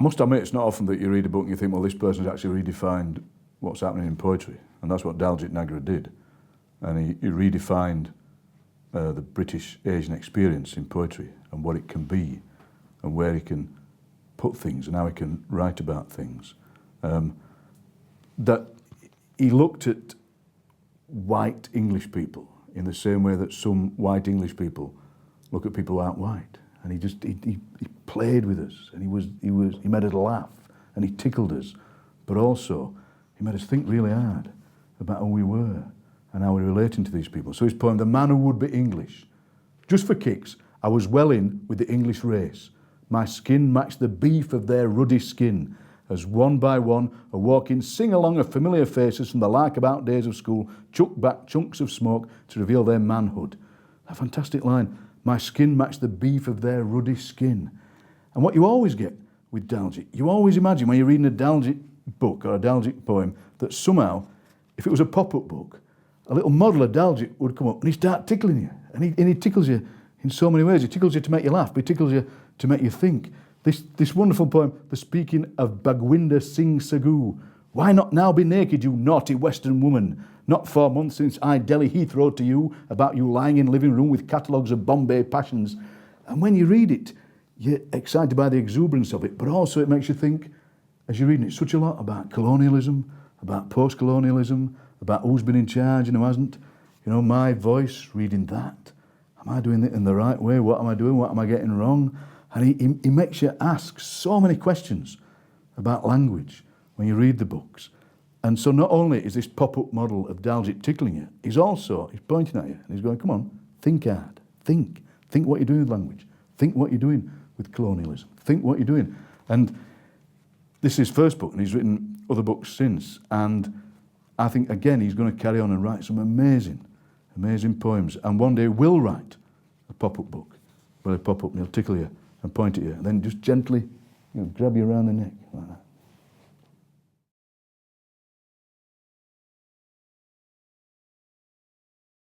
I must admit, it's not often that you read a book and you think, well, this person's actually redefined what's happening in poetry. And that's what Daljit Nagra did. And he redefined the British Asian experience in poetry and what it can be and where he can put things and how he can write about things. That he looked at white English people in the same way that some white English people look at people who aren't white. And he played with us, and he made us laugh, and he tickled us, but also he made us think really hard about who we were and how we were relating to these people. So his poem, The Man Who Would Be English. Just for kicks, I was well in with the English race. My skin matched the beef of their ruddy skin, as one by one, a walking sing-along of familiar faces from the lark-about days of school chuck back chunks of smoke to reveal their manhood. A fantastic line. My skin matched the beef of their ruddy skin. And what you always get with Daljit, you always imagine when you're reading a Daljit book or a Daljit poem that somehow, if it was a pop-up book, a little model of Daljit would come up and he'd start tickling you. And he tickles you in so many ways. He tickles you to make you laugh, but he tickles you to make you think. This wonderful poem, The Speaking of Bagwinder Singh Sagoo. Why not now be naked, you naughty Western woman? Not 4 months since I Delhi Heathrow to you about you lying in living room with catalogues of Bombay passions. And when you read it, you're excited by the exuberance of it, but also it makes you think, as you're reading it, such a lot about colonialism, about post-colonialism, about who's been in charge and who hasn't. You know, my voice reading that. Am I doing it in the right way? What am I doing? What am I getting wrong? And he makes you ask so many questions about language when you read the books. And so not only is this pop-up model of Daljit tickling you, he's pointing at you and he's going, come on, think hard, think what you're doing with language, think what you're doing with colonialism, think what you're doing. And this is his first book, and he's written other books since. And I think, again, he's going to carry on and write some amazing, amazing poems. And one day will write a pop-up book where he'll pop up and he'll tickle you and point at you and then just gently grab you around the neck